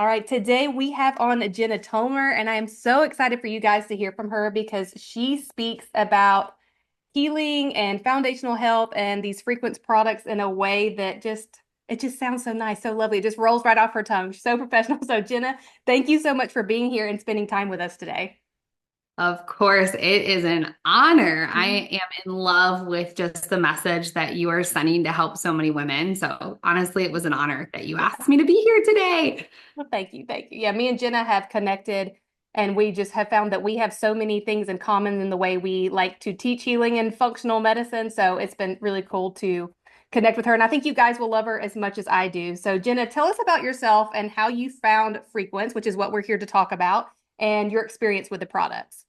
All right, today we have on Jena Tomer, and I am so excited for you guys to hear from her because she speaks about healing and foundational health and these frequent products in a way that just sounds so nice, so lovely. It just rolls right off her tongue. She's so professional. So Jena, thank you so much for being here and spending time with us today. Of course, it is an honor. I am in love with just the message that you are sending to help so many women. So honestly, it was an honor that you asked me to be here today. Well, thank you. Thank you. Yeah, me and Jenna have connected and we just have found that we have so many things in common in the way we like to teach healing and functional medicine. So it's been really cool to connect with her. And I think you guys will love her as much as I do. So, Jenna, tell us about yourself and how you found Frequence, which is what we're here to talk about, and your experience with the products.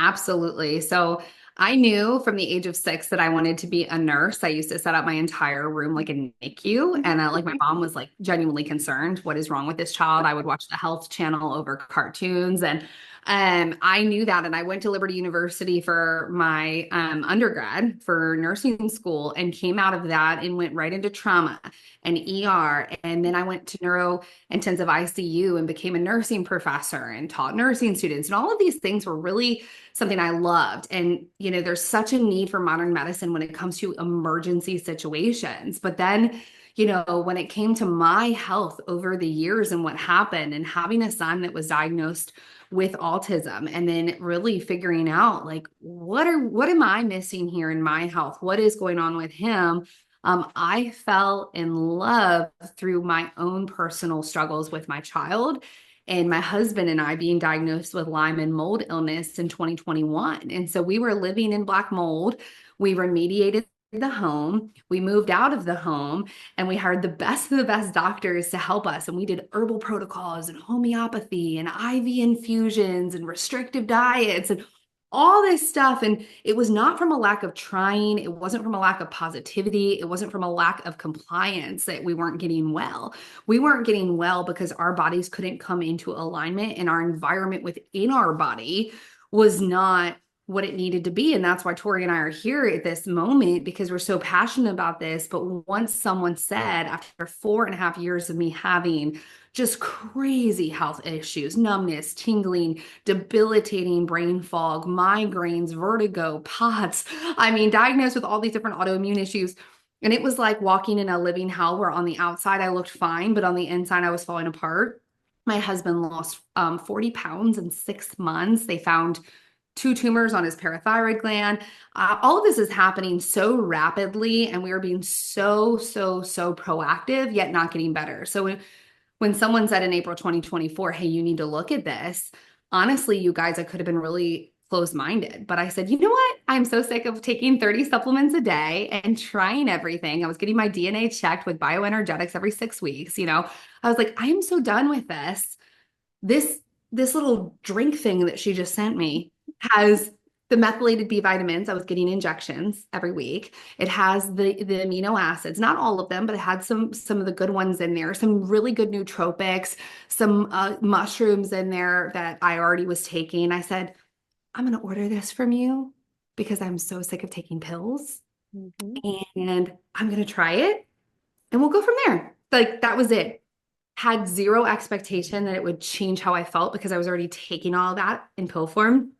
Absolutely. So I knew from the age of 6 that I wanted to be a nurse. I used to set up my entire room like a NICU, and like my mom was like genuinely concerned. What is wrong with this child? I would watch the Health Channel over cartoons, and I knew that. And I went to Liberty University for my undergrad for nursing school, and came out of that and went right into trauma and ER, and then I went to neuro intensive ICU and became a nursing professor and taught nursing students. And all of these things were really something I loved. And, there's such a need for modern medicine when it comes to emergency situations. But then, when it came to my health over the years and what happened, and having a son that was diagnosed with autism, and then really figuring out like, what am I missing here in my health? What is going on with him? I fell in love through my own personal struggles with my child, and my husband and I being diagnosed with Lyme and mold illness in 2021. And so we were living in black mold. We remediated the home. We moved out of the home, and we hired the best of the best doctors to help us. And we did herbal protocols and homeopathy and IV infusions and restrictive diets and all this stuff. And it was not from a lack of trying. It wasn't from a lack of positivity. It wasn't from a lack of compliance that we weren't getting well. We weren't getting well because our bodies couldn't come into alignment, and our environment within our body was not what it needed to be. And that's why Tori and I are here at this moment, because we're so passionate about this. But once someone said, after 4.5 years of me having just crazy health issues, numbness, tingling, debilitating brain fog, migraines, vertigo, POTS. I mean, diagnosed with all these different autoimmune issues. And it was like walking in a living hell, where on the outside I looked fine, but on the inside I was falling apart. My husband lost 40 pounds in 6 months. They found two tumors on his parathyroid gland. All of this is happening so rapidly, and we are being so, so, so proactive, yet not getting better. So when someone said in April 2024, hey, you need to look at this, honestly, you guys, I could have been really closed-minded. But I said, you know what? I'm so sick of taking 30 supplements a day and trying everything. I was getting my DNA checked with bioenergetics every 6 weeks. I was like, I am so done with this. This little drink thing that she just sent me has the methylated B vitamins. I was getting injections every week. It has the amino acids, not all of them, but it had some of the good ones in there, some really good nootropics, some mushrooms in there that I already was taking. I said, I'm going to order this from you because I'm so sick of taking pills, Mhm. and I'm going to try it, and we'll go from there. Like, that was it. Had zero expectation that it would change how I felt, because I was already taking all that in pill form.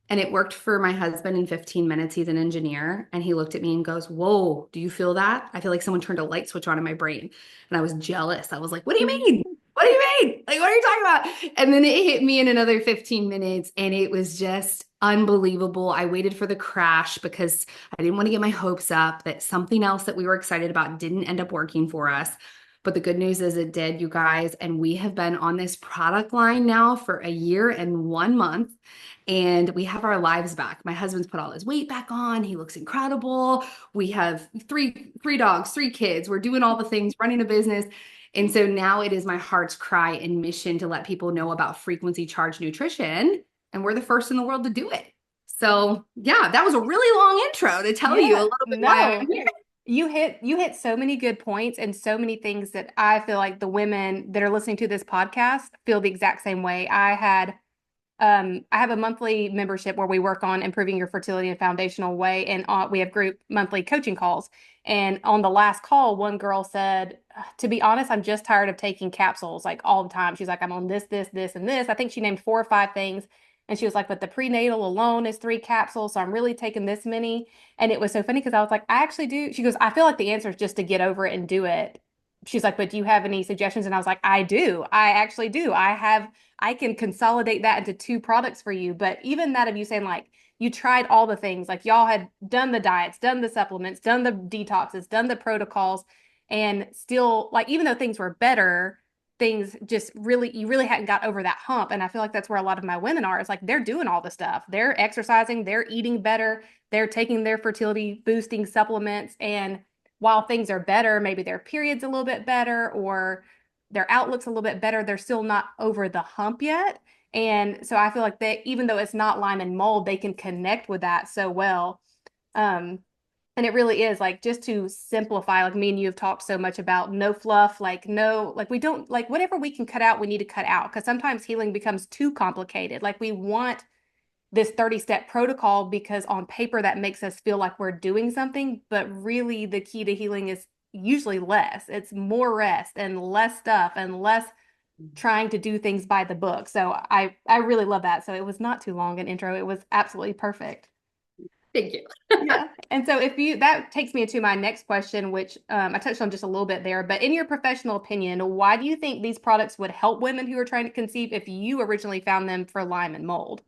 And it worked for my husband in 15 minutes. He's an engineer. And he looked at me and goes, whoa, do you feel that? I feel like someone turned a light switch on in my brain. And I was jealous. I was like, what do you mean? What do you mean? Like, what are you talking about? And then it hit me in another 15 minutes, and it was just unbelievable. I waited for the crash because I didn't want to get my hopes up that something else that we were excited about didn't end up working for us. But the good news is it did, you guys. And we have been on this product line now for a year and 1 month, and we have our lives back. My husband's put all his weight back on. He looks incredible. We have three dogs, 3 kids. We're doing all the things, running a business. And so now it is my heart's cry and mission to let people know about frequency charge nutrition. And we're the first in the world to do it. So yeah, that was a really long intro to tell you a Yeah, little bit why no. I'm here. You hit so many good points and so many things that I feel like the women that are listening to this podcast feel the exact same way. I had I have a monthly membership where we work on improving your fertility in a foundational way, and we have group monthly coaching calls. And on the last call, one girl said, "To be honest, I'm just tired of taking capsules like all the time." She's like, "I'm on this, and this." I think she named 4 or 5 things. And she was like, "But the prenatal alone is 3 capsules, so I'm really taking this many." And it was so funny because I was like, "I actually do." She goes, "I feel like the answer is just to get over it and do it." She's like, "But do you have any suggestions?" And I was like, "I do. I actually do. I can consolidate that into 2 products for you." But even that of you saying like you tried all the things, like y'all had done the diets, done the supplements, done the detoxes, done the protocols, and still like even though things were better, things just really you really hadn't got over that hump. And I feel like that's where a lot of my women are. It's like they're doing all the stuff. They're exercising, they're eating better, they're taking their fertility boosting supplements, and while things are better, maybe their period's a little bit better or their outlook's a little bit better, they're still not over the hump yet. And so I feel like they, even though it's not Lyme and mold, they can connect with that so well. Um, and it really is like just to simplify, like me and you have talked so much about no fluff, like no, like we don't like whatever we can cut out, we need to cut out because sometimes healing becomes too complicated. Like we want this 30-step protocol because on paper that makes us feel like we're doing something, but really the key to healing is usually less. It's more rest and less stuff and less trying to do things by the book. So I really love that. So it was not too long an intro. It was absolutely perfect. Thank you. Yeah. And so if you that takes me to my next question, which I touched on just a little bit there, but in your professional opinion, why do you think these products would help women who are trying to conceive if you originally found them for Lyme and mold?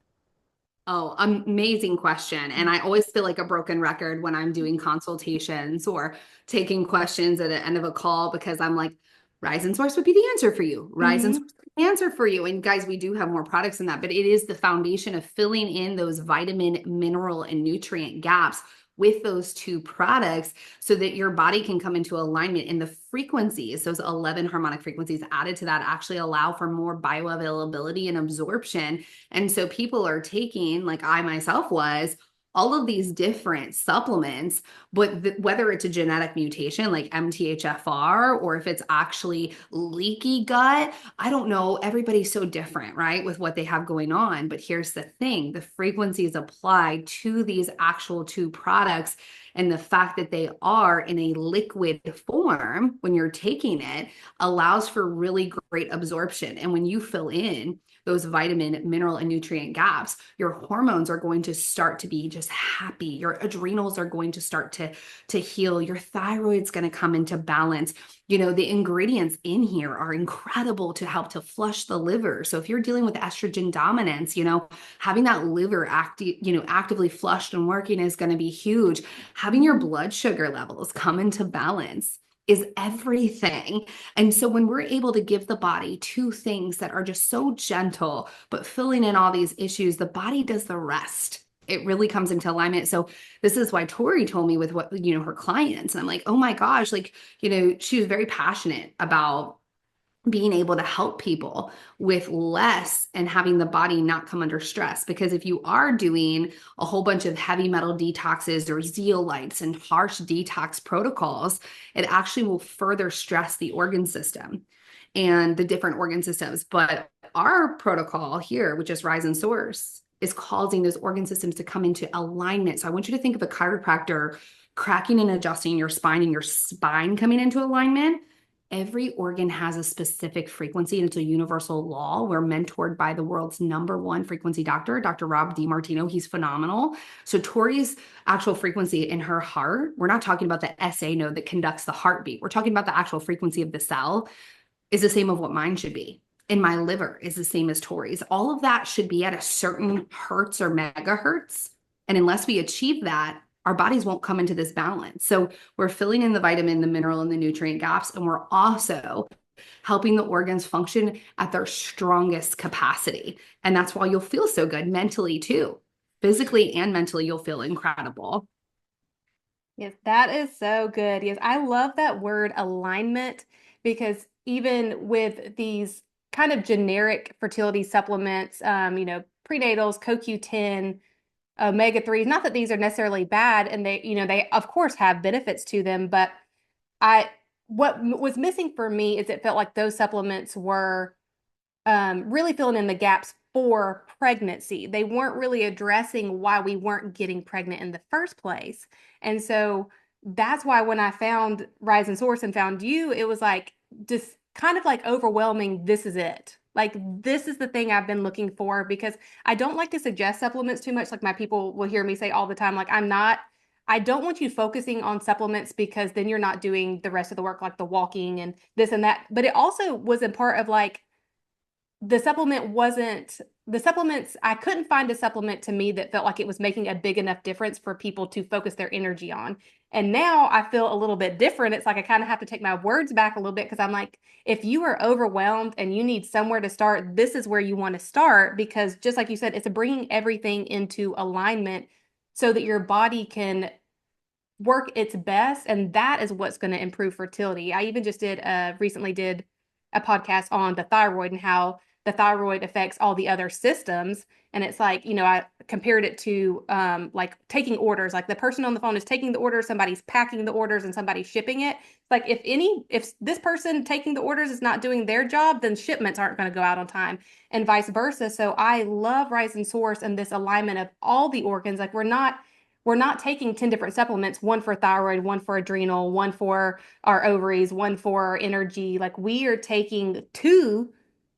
Oh, amazing question. And I always feel like a broken record when I'm doing consultations or taking questions at the end of a call because I'm like, Rise and Source would be the answer for you. Rise and Mm-hmm. Source would be the answer for you. And guys, we do have more products than that, but it is the foundation of filling in those vitamin, mineral, and nutrient gaps with those 2 products so that your body can come into alignment, and the frequencies, those 11 harmonic frequencies added to that, actually allow for more bioavailability and absorption. And so people are taking, like I myself was, all of these different supplements, but whether it's a genetic mutation like MTHFR or if it's actually leaky gut, I don't know. Everybody's so different, right, with what they have going on. But here's the thing, the frequencies applied to these actual 2 products and the fact that they are in a liquid form when you're taking it allows for really great absorption. And when you fill in those vitamin, mineral, and nutrient gaps, your hormones are going to start to be just happy. Your adrenals are going to start to heal. Your thyroid's going to come into balance. You know, the ingredients in here are incredible to help to flush the liver. So if you're dealing with estrogen dominance, you know, having that liver actively flushed and working is going to be huge. Having your blood sugar levels come into balance is everything. And so when we're able to give the body 2 things that are just so gentle, but filling in all these issues, the body does the rest. It really comes into alignment. So this is why Tori told me with what, her clients. And I'm like, oh my gosh, like, she was very passionate about being able to help people with less and having the body not come under stress. Because if you are doing a whole bunch of heavy metal detoxes or zeolites and harsh detox protocols, it actually will further stress the organ system and the different organ systems. But our protocol here, which is Rise and Source, is causing those organ systems to come into alignment. So I want you to think of a chiropractor cracking and adjusting your spine and your spine coming into alignment. Every organ has a specific frequency, and it's a universal law. We're mentored by the world's #1 frequency doctor, Dr. Rob DiMartino. He's phenomenal. So Tori's actual frequency in her heart, we're not talking about the SA node that conducts the heartbeat. We're talking about the actual frequency of the cell is the same of what mine should be. And my liver is the same as Tori's. All of that should be at a certain hertz or megahertz. And unless we achieve that, our bodies won't come into this balance. So we're filling in the vitamin, the mineral, and the nutrient gaps. And we're also helping the organs function at their strongest capacity. And that's why you'll feel so good mentally too. Physically and mentally, you'll feel incredible. Yes, that is so good. Yes, I love that word alignment because even with these kind of generic fertility supplements, prenatals, CoQ10, omega-3s, not that these are necessarily bad and they of course have benefits to them, but I what was missing for me is it felt like those supplements were really filling in the gaps for pregnancy. They weren't really addressing why we weren't getting pregnant in the first place. And so that's why when I found Rise and Source and found you, it was like just kind of like overwhelming. This is it. Like, this is the thing I've been looking for because I don't like to suggest supplements too much. Like, my people will hear me say all the time, like, I don't want you focusing on supplements because then you're not doing the rest of the work, like the walking and this and that. But it also was in part of like, the supplements, I couldn't find a supplement to me that felt like it was making a big enough difference for people to focus their energy on. And now I feel a little bit different. It's like I kind of have to take my words back a little bit because I'm like, if you are overwhelmed and you need somewhere to start, this is where you want to start because just like you said, it's bringing everything into alignment so that your body can work its best, and that is what's going to improve fertility. I even just recently did a podcast on the thyroid and how the thyroid affects all the other systems. And it's like, I compared it to like taking orders. Like the person on the phone is taking the orders, somebody's packing the orders, and somebody's shipping it. Like if this person taking the orders is not doing their job, then shipments aren't going to go out on time, and vice versa. So I love Rise and Source and this alignment of all the organs. Like we're not taking 10 different supplements, one for thyroid, one for adrenal, one for our ovaries, one for our energy. Like we are taking two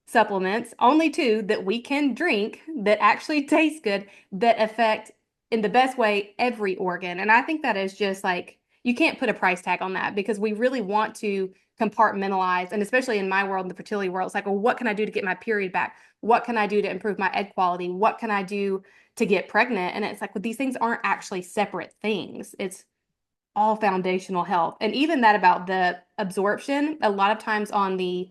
supplements, only two that we can drink that actually taste good, that affect in the best way every organ. And I think that is just like, you can't put a price tag on that because we really want to compartmentalize. And especially in my world, in the fertility world, it's like, well, what can I do to get my period back? What can I do to improve my egg quality? What can I do to get pregnant? And it's like, well, these things aren't actually separate things. It's all foundational health. And even that about the absorption, a lot of times on the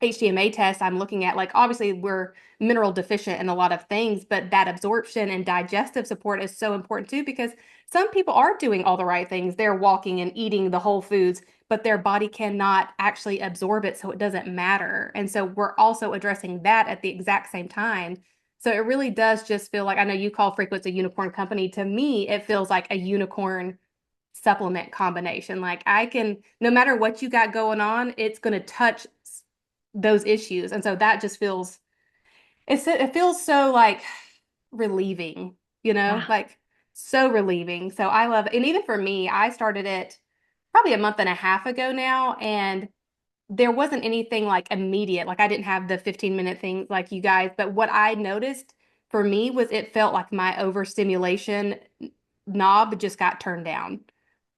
HTMA test, I'm looking at like, obviously, we're mineral deficient in a lot of things, but that absorption and digestive support is so important too, because some people are doing all the right things. They're walking and eating the whole foods, but their body cannot actually absorb it, so it doesn't matter. And so we're also addressing that at the exact same time. So it really does just feel like, I know you call Frequency a unicorn company. To me, it feels like a unicorn supplement combination. Like I can, no matter what you got going on, it's going to touch those issues. And so that just it feels so like relieving, Yeah. like so relieving. So I love it. And even for me, I started it probably a month and a half ago now, and there wasn't anything like immediate. Like I didn't have the 15-minute thing like you guys, but what I noticed for me was it felt like my overstimulation knob just got turned down.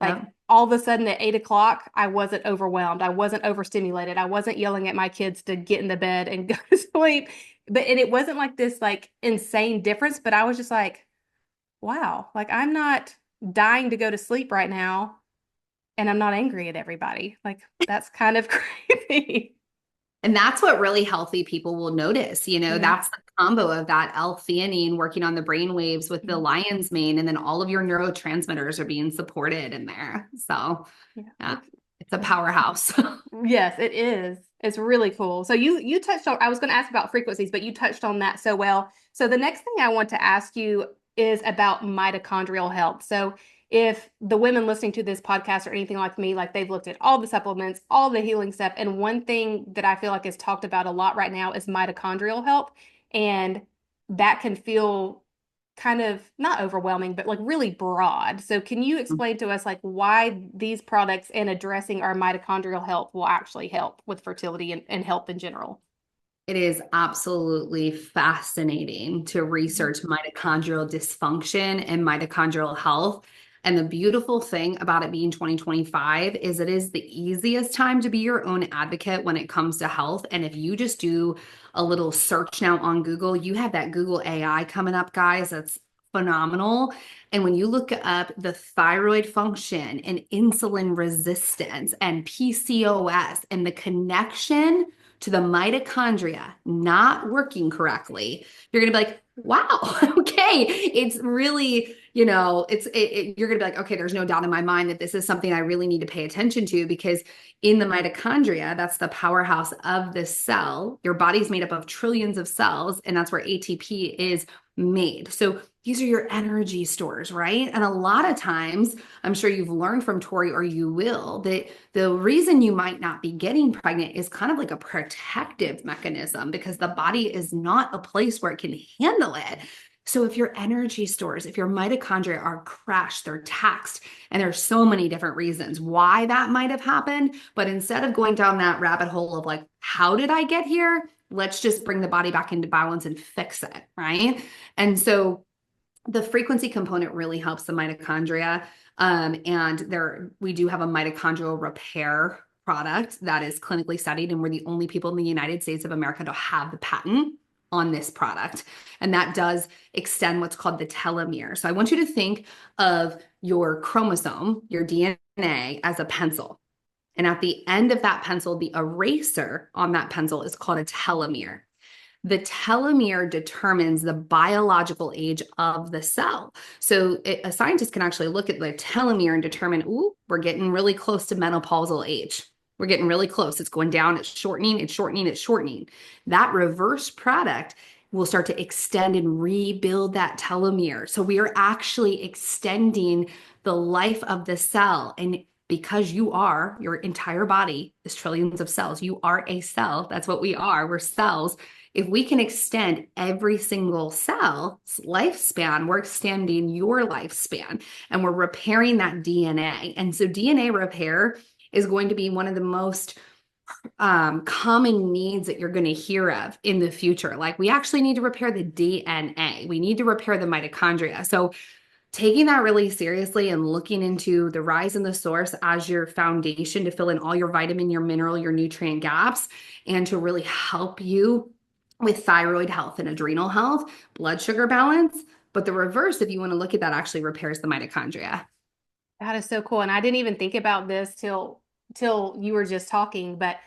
Like Yep. all of a sudden at 8 o'clock, I wasn't overwhelmed. I wasn't overstimulated. I wasn't yelling at my kids to get in the bed and go to sleep. And it wasn't like this like insane difference, but I was just like, wow, like I'm not dying to go to sleep right now and I'm not angry at everybody. Like that's kind of crazy. And that's what really healthy people will notice. Yeah. That's the combo of that L-theanine working on the brain waves with the lion's mane, and then all of your neurotransmitters are being supported in there. So, Yeah. yeah, it's a powerhouse. Yes, it is. It's really cool. So you touched on, I was going to ask about frequencies, but you touched on that so well. So the next thing I want to ask you is about mitochondrial health. So if the women listening to this podcast or anything like me, like they've looked at all the supplements, all the healing stuff, and one thing that I feel like is talked about a lot right now is mitochondrial health. And that can feel kind of not overwhelming, but like really broad. So can you explain to us like why these products and addressing our mitochondrial health will actually help with fertility and health in general? It is absolutely fascinating to research mitochondrial dysfunction and mitochondrial health. And the beautiful thing about it being 2025 is it is the easiest time to be your own advocate when it comes to health. And if you just do a little search now on Google, you have that Google AI coming up, guys. That's phenomenal. And when you look up the thyroid function and insulin resistance and PCOS and the connection to the mitochondria not working correctly, you're going to be like, wow, okay. It's really, you're going to be like, okay, there's no doubt in my mind that this is something I really need to pay attention to, because in the mitochondria, that's the powerhouse of the cell. Your body's made up of trillions of cells, and that's where ATP is made. So these are your energy stores, right? And a lot of times, I'm sure you've learned from Tori, or you will, that the reason you might not be getting pregnant is kind of like a protective mechanism because the body is not a place where it can handle it. So if your energy stores, if your mitochondria are crashed, they're taxed, and there's so many different reasons why that might have happened. But instead of going down that rabbit hole of like, how did I get here? Let's just bring the body back into balance and fix it, right? And so the frequency component really helps the mitochondria. And we do have a mitochondrial repair product that is clinically studied, and we're the only people in the United States of America to have the patent on this product. And that does extend what's called the telomere. So I want you to think of your chromosome, your DNA, as a pencil. And at the end of that pencil, the eraser on that pencil is called a telomere. The telomere determines the biological age of the cell. So a scientist can actually look at the telomere and determine, ooh, we're getting really close to menopausal age. We're getting really close. It's going down, it's shortening, it's shortening, it's shortening. That reverse product will start to extend and rebuild that telomere. So we are actually extending the life of the cell. And because your entire body is trillions of cells, you are a cell. That's what we are. We're cells. If we can extend every single cell's lifespan, we're extending your lifespan and we're repairing that DNA. And so DNA repair is going to be one of the most common needs that you're going to hear of in the future. Like, we actually need to repair the DNA. We need to repair the mitochondria. So taking that really seriously and looking into the rise and the source as your foundation to fill in all your vitamin, your mineral, your nutrient gaps, and to really help you with thyroid health and adrenal health, blood sugar balance. But the reverse, if you want to look at that, actually repairs the mitochondria. That is so cool. And I didn't even think about this till you were just talking, but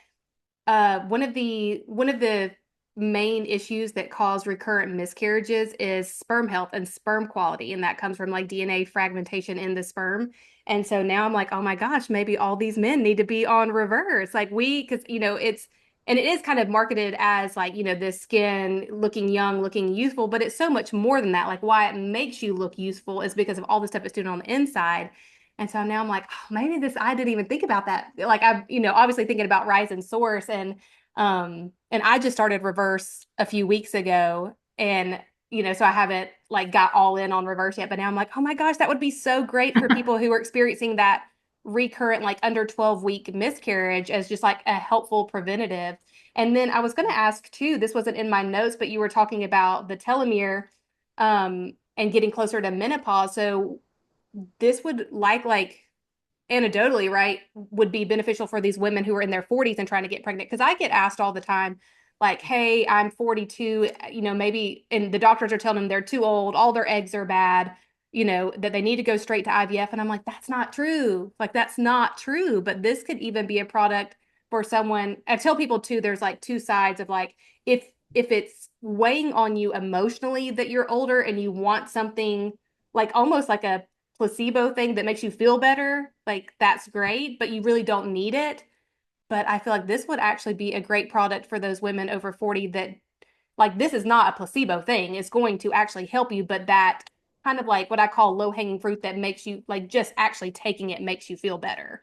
one of the main issues that cause recurrent miscarriages is sperm health and sperm quality, and that comes from like DNA fragmentation in the sperm. And so now I'm like, oh my gosh, maybe all these men need to be on reverse. Like because and it is kind of marketed as like, this skin looking young, looking youthful, but it's so much more than that. Like why it makes you look youthful is because of all the stuff it's doing on the inside. And so now I'm like, oh, maybe I didn't even think about that. Like I'm, obviously thinking about rise and source, and I just started reverse a few weeks ago, and so I haven't like got all in on reverse yet, but now I'm like, oh my gosh, that would be so great for people who are experiencing that recurrent like under 12-week miscarriage as just like a helpful preventative. And then I was going to ask too, this wasn't in my notes, but you were talking about the telomere and getting closer to menopause. So this would like anecdotally, right, would be beneficial for these women who are in their 40s and trying to get pregnant. Because I get asked all the time, like, hey, I'm 42, maybe, and the doctors are telling them they're too old, all their eggs are bad, that they need to go straight to IVF. And I'm like, that's not true. Like, that's not true. But this could even be a product for someone. I tell people too, there's like two sides of like, if it's weighing on you emotionally that you're older and you want something like almost like a placebo thing that makes you feel better, like that's great, but you really don't need it. But I feel like this would actually be a great product for those women over 40 that like this is not a placebo thing. It's going to actually help you, but that kind of like what I call low-hanging fruit that makes you like just actually taking it makes you feel better.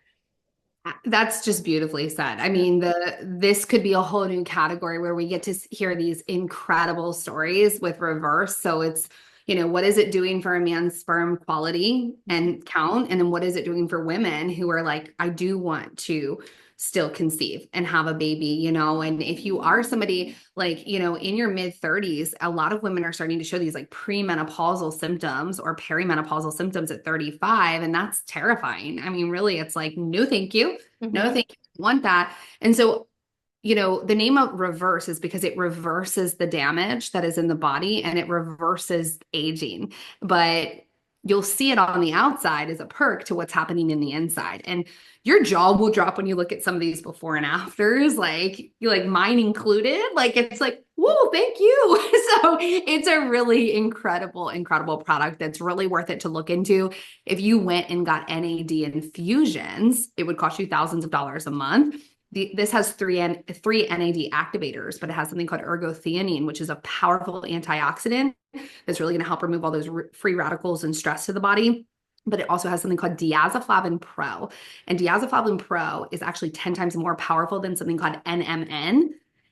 That's just beautifully said. I mean, this could be a whole new category where we get to hear these incredible stories with reverse. So it's, what is it doing for a man's sperm quality and count? And then what is it doing for women who are like, I do want to still conceive and have a baby, and if you are somebody like, in your mid 30s, a lot of women are starting to show these like premenopausal symptoms or perimenopausal symptoms at 35. And that's terrifying. I mean, really, it's like, no, thank you. No, thank you. I want that. And so the name of reverse is because it reverses the damage that is in the body and it reverses aging. But you'll see it on the outside as a perk to what's happening in the inside. And your jaw will drop when you look at some of these before and afters, like mine included. Like it's like, whoa, thank you. So it's a really incredible, incredible product that's really worth it to look into. If you went and got NAD infusions, it would cost you thousands of dollars a month. this has three NAD activators, but it has something called ergothioneine, which is a powerful antioxidant that's really going to help remove all those free radicals and stress to the body. But it also has something called diazepam pro. And diazepam pro is actually 10 times more powerful than something called NMN.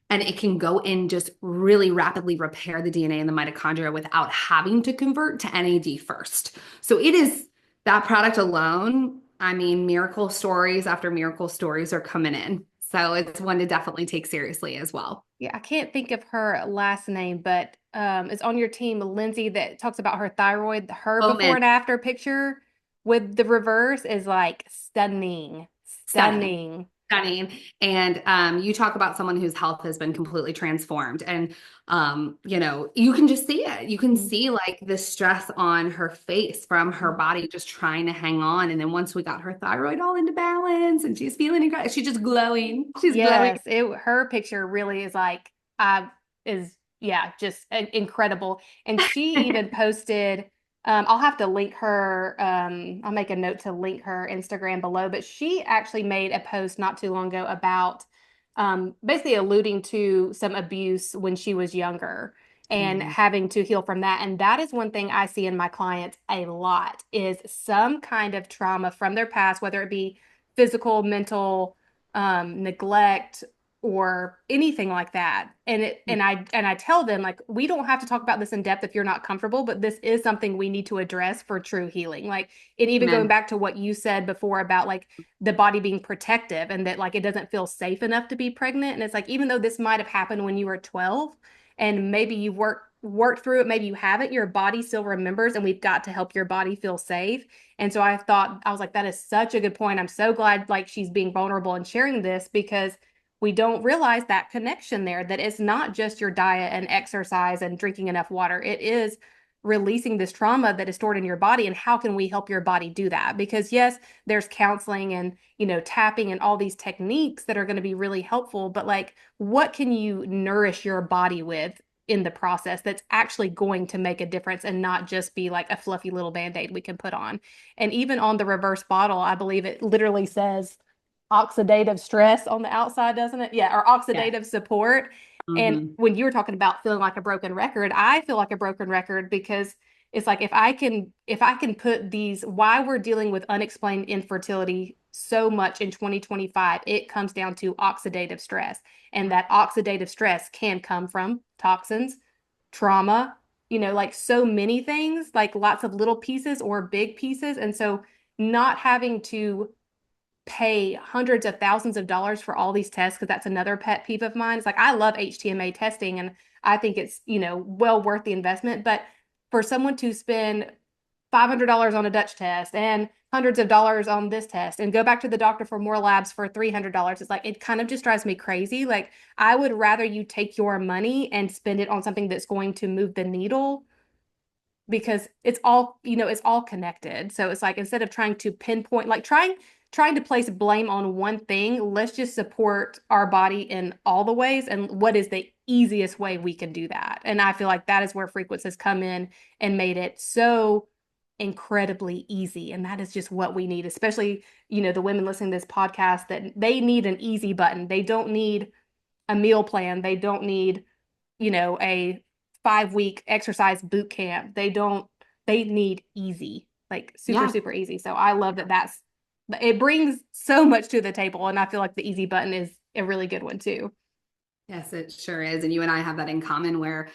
And it can go in just really rapidly repair the DNA in the mitochondria without having to convert to NAD first. So it is that product alone. I mean, miracle stories after miracle stories are coming in. So it's one to definitely take seriously as well. Yeah, I can't think of her last name, but it's on your team, Lindsay, that talks about her thyroid. Her Oh before man, and after picture with the reverse is like stunning, stunning. stunning. Stunning. And you talk about someone whose health has been completely transformed. And you can just see it. You can Mm. see like the stress on her face from her body just trying to hang on. And then once we got her thyroid all into balance and she's feeling incredible, she's just glowing. She's glowing. Yes, her picture really is like is yeah, just incredible. And she even posted I'll have to link her I'll make a note to link her Instagram below, but she actually made a post not too long ago about basically alluding to some abuse when she was younger and Mhm. having to heal from that. And that is one thing I see in my clients a lot is some kind of trauma from their past, whether it be physical, mental, neglect or anything like that. And I tell them like we don't have to talk about this in depth if you're not comfortable, but this is something we need to address for true healing. Like and even going Amen. back to what you said before about like the body being protective and that like it doesn't feel safe enough to be pregnant. And it's like even though this might have happened when you were 12 and maybe you worked through it, maybe you haven't, your body still remembers and we've got to help your body feel safe. And so I was like, that is such a good point. I'm so glad like she's being vulnerable and sharing this because we don't realize that connection there, that it's not just your diet and exercise and drinking enough water. It is releasing this trauma that is stored in your body. And how can we help your body do that? Because yes, there's counseling and, tapping and all these techniques that are going to be really helpful, but like, what can you nourish your body with in the process that's actually going to make a difference and not just be like a fluffy little band-aid we can put on. And even on the reverse bottle, I believe it literally says oxidative stress on the outside, doesn't it? Yeah, or Yeah. oxidative support. And Hmm. when you were talking about feeling like a broken record, I feel like a broken record because it's like if I can put these why we're dealing with unexplained infertility so much in 2025, it comes down to oxidative stress. And that oxidative stress can come from toxins, trauma, like so many things, like lots of little pieces or big pieces. And so not having to pay hundreds of thousands of dollars for all these tests, because that's another pet peeve of mine. It's like I love HTMA testing and I think it's, well worth the investment. But for someone to spend $500 on a Dutch test and hundreds of dollars on this test and go back to the doctor for more labs for $300, it's like it kind of just drives me crazy. Like I would rather you take your money and spend it on something that's going to move the needle because it's all connected. So it's like instead of trying to pinpoint, like trying to place blame on one thing, let's just support our body in all the ways. And what is the easiest way we can do that? And I feel like that is where frequencies come in and made it so incredibly easy. And that is just what we need, especially, the women listening to this podcast that they need an easy button. They don't need a meal plan. They don't need a 5 week exercise boot camp. They need easy, like super, Yeah. super easy. So I love it brings so much to the table. And I feel like the easy button is a really good one too. Yes, it sure is. And you and I have that in common where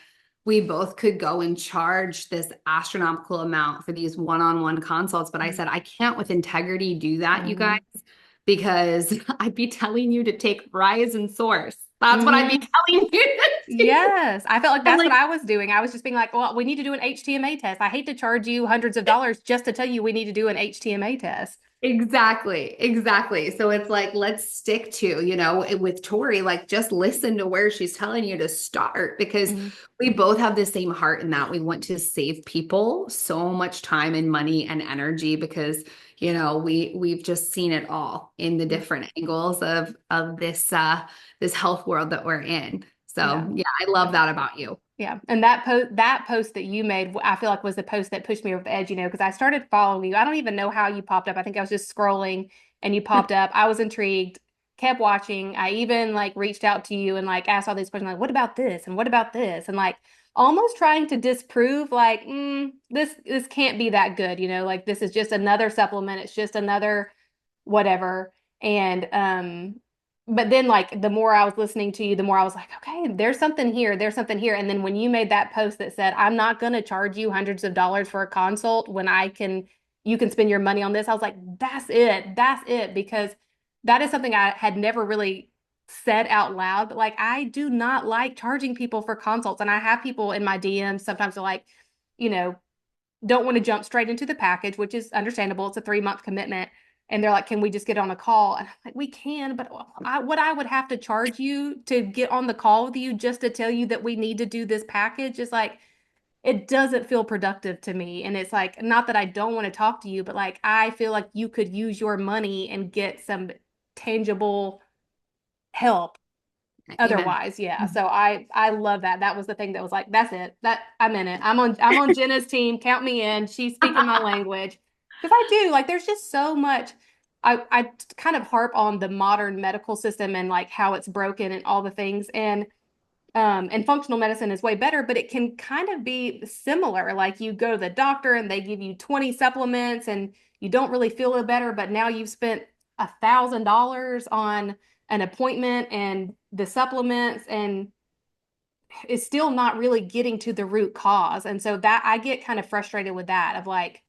we both could go and charge this astronomical amount for these one-on-one consults. But I said, I can't with integrity do that, you Mm-hmm. guys, because I'd be telling you to take Rise and Source. That's what I'd be Mm-hmm. telling you to do. Yes, I felt like I'm that's what like, I was doing. I was just being like, well, we need to do an HTMA test. I hate to charge you hundreds of dollars just to tell you we need to do an HTMA test. exactly, exactly. So it's like, let's stick to, with Tori, like just listen to where she's telling you to start because Mm-hmm. we both have the same heart in that we want to save people so much time and money and energy because, we've just seen it all in the different angles of this health world that we're in. Yeah. So yeah, I love that about you. Yeah. And that post that you made, I feel like was the post that pushed me over the edge, because I started following you. I don't even know how you popped up. I think I was just scrolling and you popped up. I was intrigued. kept watching. I even like reached out to you and like asked all these questions like, what about this? And what about this? And like almost trying to disprove like, this can't be that good, like this is just another supplement. It's just another whatever. And but then like the more I was listening to you, the more I was like, okay, there's something here, there's something here. And then when you made that post that said, I'm not going to charge you hundreds of dollars for a consult when you can spend your money on this, I was like, that's it, because that is something I had never really said out loud. But like, I do not like charging people for consults, and I have people in my DMs sometimes are like, you know, don't want to jump straight into the package, which is understandable. It's a 3-month commitment. And they're like, can we just get on a call? And I'm like, we can, but what I would have to charge you to get on the call with you just to tell you that we need to do this package is like, it doesn't feel productive to me. And it's like, not that I don't want to talk to you, but like, I feel like you could use your money and get some tangible help Amen. otherwise. Yeah, so I love that. That was the thing that was like, that's it, that I'm in it. I'm on Jenna's team, count me in. She's speaking my language, because I do like, there's just so much. I kind of harp on the modern medical system and like how it's broken and all the things, and functional medicine is way better, but it can kind of be similar. Like you go to the doctor and they give you 20 supplements and you don't really feel better, but now you've spent $1,000 on an appointment and the supplements, and it's still not really getting to the root cause. And so that I get kind of frustrated with that of like,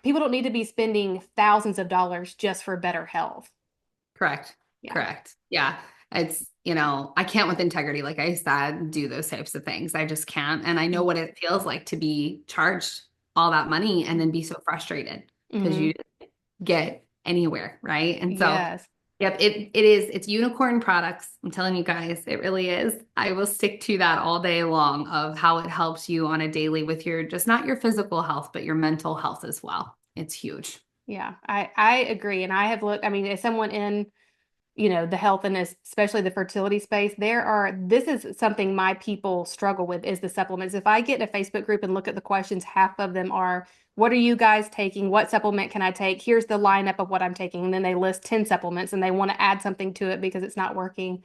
people don't need to be spending thousands of dollars just for better health. Correct. Yeah. Correct. Yeah. I can't with integrity, like I said, do those types of things. I just can't. And I know what it feels like to be charged all that money and then be so frustrated because Mm-hmm. you get anywhere. Right. And so, Yes. yep, it's unicorn products. I'm telling you guys, it really is. I will stick to that all day long of how it helps you on a daily with your, just not your physical health, but your mental health as well. It's huge. Yeah, I agree. And I have looked, I mean, as someone in, the health and especially the fertility space, this is something my people struggle with is the supplements. If I get in a Facebook group and look at the questions, half of them are, what are you guys taking? What supplement can I take? Here's the lineup of what I'm taking. And then they list 10 supplements and they want to add something to it because it's not working.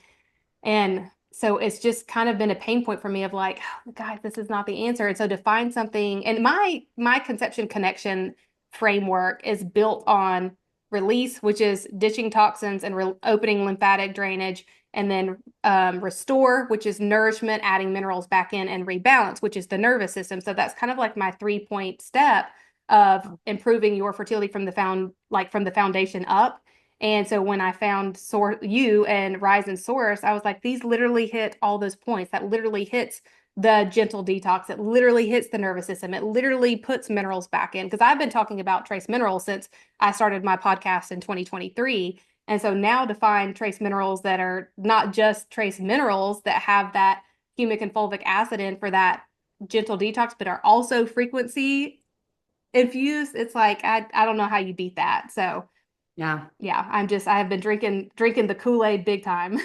And so it's just kind of been a pain point for me of like, oh, guys, this is not the answer. And so to find something, and my conception connection framework is built on release, which is ditching toxins and opening lymphatic drainage, and then restore, which is nourishment, adding minerals back in, and rebalance, which is the nervous system. So that's kind of like my 3-point step of improving your fertility from the foundation up. And so when I found you and Rise and Source, I was like, these literally hit all those points. That literally hits the gentle detox. It literally hits the nervous system. It literally puts minerals back in. Because I've been talking about trace minerals since I started my podcast in 2023. And so now to find trace minerals that are not just trace minerals that have that humic and fulvic acid in for that gentle detox, but are also frequency infused, it's like I don't know how you beat that. So Yeah. yeah, I have been drinking the Kool-Aid big time.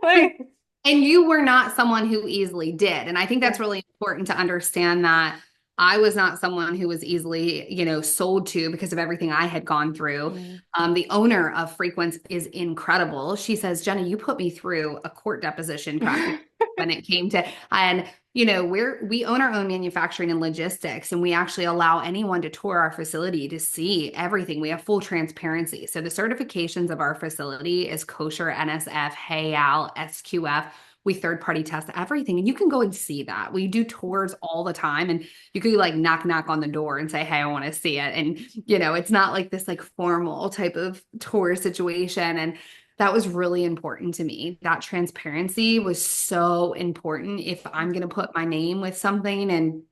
Like, And you were not someone who easily did. And I think that's yeah. really important to understand that I was not someone who was easily, sold to because of everything I had gone through. Mm. The owner of Frequence is incredible. She says, Jenna, you put me through a court deposition practically when it came to, and we own our own manufacturing and logistics, and we actually allow anyone to tour our facility to see everything. We have full transparency. So the certifications of our facility is kosher, NSF, HAL, SQF. We third party test everything, and you can go and see that. We do tours all the time, and you could like knock on the door and say, hey, I want to see it. And it's not like this like formal type of tour situation. And that was really important to me. That transparency was so important if I'm going to put my name with something and,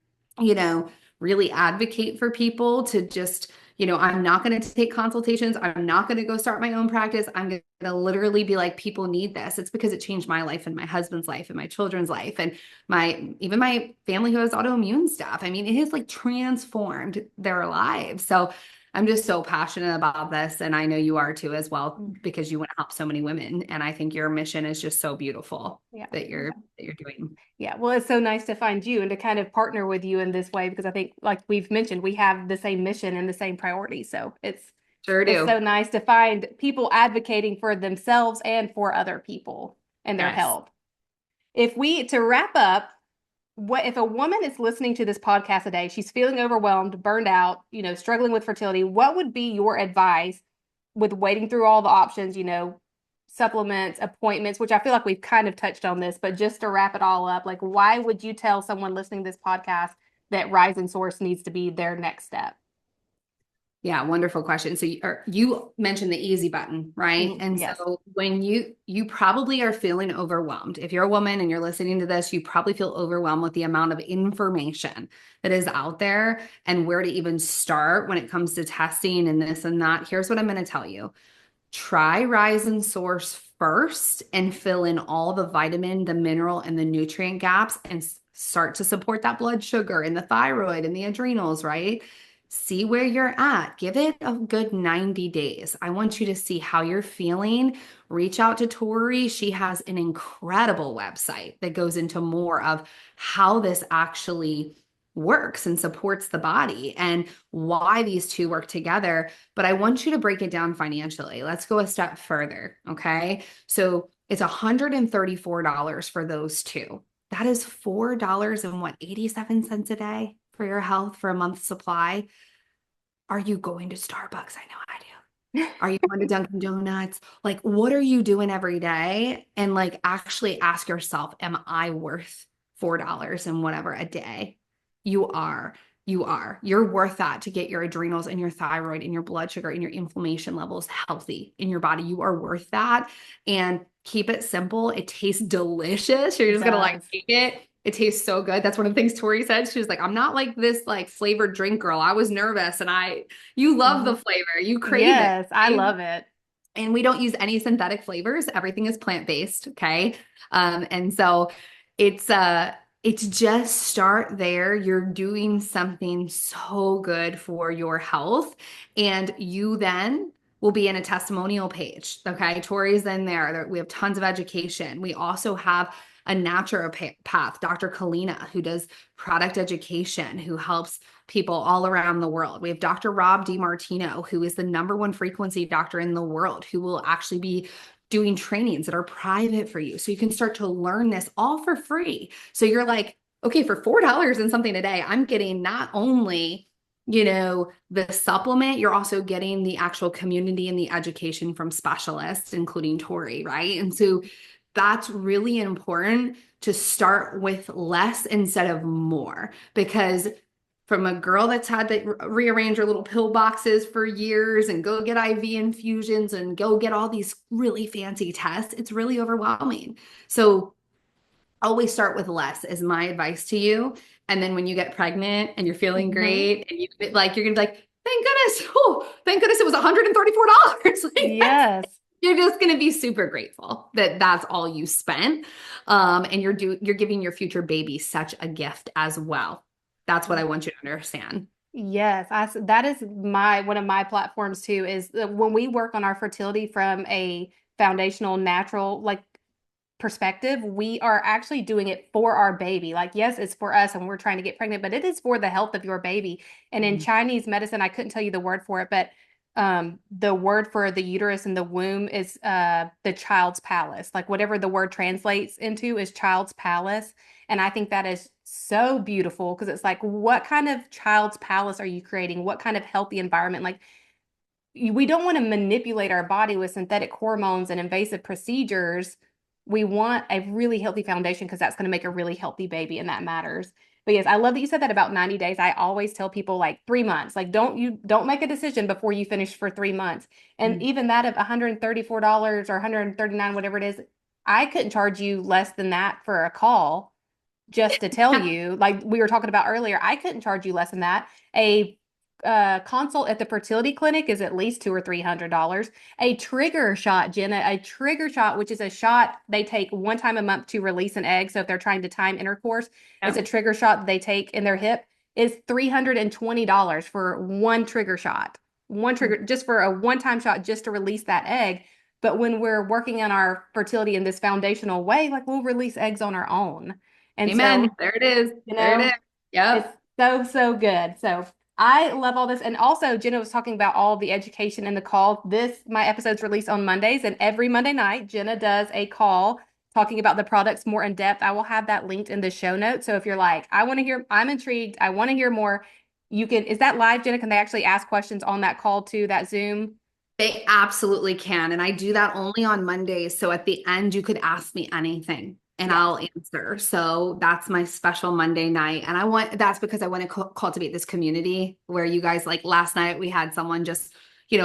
really advocate for people to just, I'm not going to take consultations. I'm not going to go start my own practice. I'm going to literally be like, people need this. It's because it changed my life and my husband's life and my children's life and even my family who has autoimmune stuff. I mean, it has like transformed their lives. So I'm just so passionate about this. And I know you are too as well, because you want to help so many women. And I think your mission is just so beautiful Yeah. that you're doing. Yeah. Well, it's so nice to find you and to kind of partner with you in this way because I think, like we've mentioned, we have the same mission and the same priorities. So Sure It's do. so nice to find people advocating for themselves and for other people and their Yes. health. If we, to wrap up, what if a woman is listening to this podcast today, she's feeling overwhelmed, burned out, struggling with fertility, what would be your advice with wading through all the options, supplements, appointments, which I feel like we've kind of touched on this, but just to wrap it all up, like why would you tell someone listening to this podcast that Rise and Source needs to be their next step? Yeah, wonderful question. So you mentioned the easy button, right? And Yes. so when you probably are feeling overwhelmed. If you're a woman and you're listening to this, you probably feel overwhelmed with the amount of information that is out there and where to even start when it comes to testing and this and that. Here's what I'm going to tell you. Try Rise and Source first and fill in all the vitamin, the mineral, and the nutrient gaps and start to support that blood sugar and the thyroid and the adrenals, right? See where you're at. Give it a good 90 days. I want you to see how you're feeling. Reach out to Tori. She has an incredible website that goes into more of how this actually works and supports the body and why these two work together. But I want you to break it down financially. Let's go a step further. Okay. So it's $134 for those two. That is $4 and what, 87 cents a day for your health for a month's supply. Are you going to Starbucks? I know I do. Are you going to Dunkin' Donuts? Like, what are you doing every day? And like, actually ask yourself, am I worth $4 and whatever a day? You are. You are. You're worth that to get your adrenals and your thyroid and your blood sugar and your inflammation levels healthy in your body. You are worth that. And keep it simple. It tastes delicious. You're It just gonna like does. take it. It tastes so good. That's one of the things Tori said. She was like, I'm not like this like flavored drink girl. I was nervous and you love the Mhm. flavor. You crave it. Yes, I Right? love it. And we don't use any synthetic flavors. Everything is plant-based, okay? And so it's it's just start there. You're doing something so good for your health, and you then will be in a testimonial page. Okay, Tori's in there. We have tons of education. We also have a naturopath, Dr. Kalina, who does product education, who helps people all around the world. We have Dr. Rob DiMartino, who is the #1 frequency doctor in the world, who will actually be doing trainings that are private for you. So you can start to learn this all for free. So you're like, okay, for $4 and something a day, I'm getting not only, the supplement, you're also getting the actual community and the education from specialists, including Tori, right? And so that's really important to start with less instead of more because from a girl that's had to rearrange her little pill boxes for years and go get IV infusions and go get all these really fancy tests, it's really overwhelming. So always start with less is my advice to you. And then when you get pregnant and you're feeling Hmm. great and you're gonna be like, thank goodness, oh, thank goodness it was $134. Like Yes. you're just gonna be super grateful that that's all you spent. And you're giving your future baby such a gift as well. That's what I want you to understand. Yes, that is my one of my platforms too is that when we work on our fertility from a foundational natural like perspective, we are actually doing it for our baby. Like, yes, it's for us and we're trying to get pregnant, but it is for the health of your baby. And in Mhm. Chinese medicine, I couldn't tell you the word for it, but the word for the uterus and the womb is the child's palace. Like whatever the word translates into is child's palace. And I think that is so beautiful because it's like, what kind of child's palace are you creating? What kind of healthy environment? Like we don't want to manipulate our body with synthetic hormones and invasive procedures. We want a really healthy foundation because that's going to make a really healthy baby, and that matters. But yes, I love that you said that about 90 days. I always tell people like 3 months. Like don't make a decision before you finish for 3 months. And Mhm. even that of $134 or 139, whatever it is, I couldn't charge you less than that for a call just to tell you, like we were talking about earlier, I couldn't charge you less than that. A consult at the fertility clinic is at least $200 or $300. A trigger shot, Jenna, a trigger shot, which is a shot they take one time a month to release an egg. So if they're trying to time intercourse, it's a Yep. trigger shot that they take in their hip, is $320 for one trigger shot. One trigger just for a one-time shot just to release that egg. But when we're working on our fertility in this foundational way, like we'll release eggs on our own. And Amen. so, There it is. you There it is. know, it's Yep. so, so good. So I love all this. And also, Jenna was talking about all the education in the call. My episode's released on Mondays, and every Monday night, Jenna does a call talking about the products more in depth. I will have that linked in the show notes. So if you're like, I want to hear, I'm intrigued, I want to hear more, is that live, Jenna? Can they actually ask questions on that call too, that Zoom? They absolutely can. And I do that only on Mondays. So at the end, you could ask me anything and Yeah. I'll answer. So that's my special Monday night. And that's because I want to cultivate this community where you guys, like last night, we had someone just,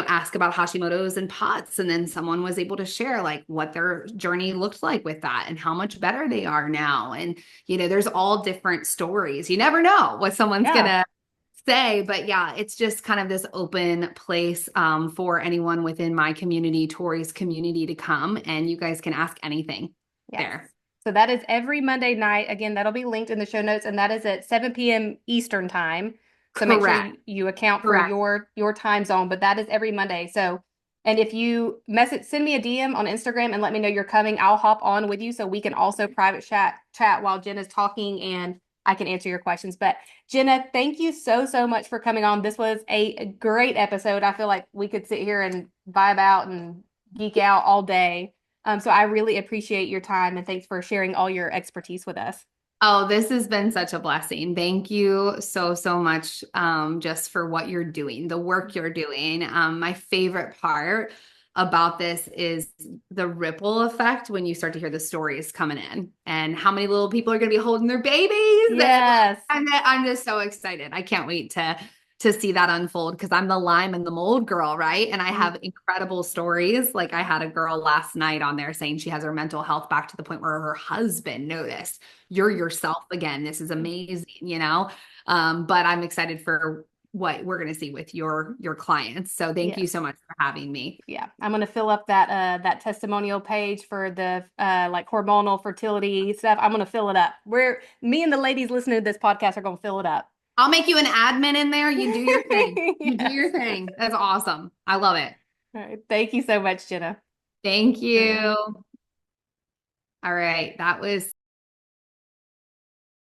ask about Hashimoto's and POTS. And then someone was able to share like what their journey looked like with that and how much better they are now. And, there's all different stories. You never know what someone's going Yeah. to say, but yeah, it's just kind of this open place for anyone within my community, Tori's community, to come and you guys can ask anything Yes. there. So that is every Monday night. Again, that'll be linked in the show notes, and that is at 7 p.m. Eastern time. So make sure Correct. you account for Correct. your time zone, but that is every Monday. So, and if you send me a DM on Instagram and let me know you're coming, I'll hop on with you so we can also private chat while Jenna's talking and I can answer your questions. But Jenna, thank you so much for coming on. This was a great episode. I feel like we could sit here and vibe out and geek out all day. So I really appreciate your time and thanks for sharing all your expertise with us. Oh, this has been such a blessing. Thank you so much just for what you're doing, the work you're doing. My favorite part about this is the ripple effect when you start to hear the stories coming in and how many little people are going to be holding their babies. Yes. And I'm just so excited. I can't wait to see that unfold because I'm the Lyme and the mold girl, right? And I have incredible stories. Like I had a girl last night on there saying she has her mental health back to the point where her husband noticed you're yourself again. This is amazing. But I'm excited for what we're going to see with your clients. So thank you Yes. so much for having me. Yeah. I'm gonna fill up that testimonial page for the like hormonal fertility stuff. I'm gonna fill it up. Me and the ladies listening to this podcast are gonna fill it up. I'll make you an admin in there. You do your thing. You do Yes. your thing. That's awesome. I love it. All right. Thank you so much, Jenna. Thank All right. you. All right. That was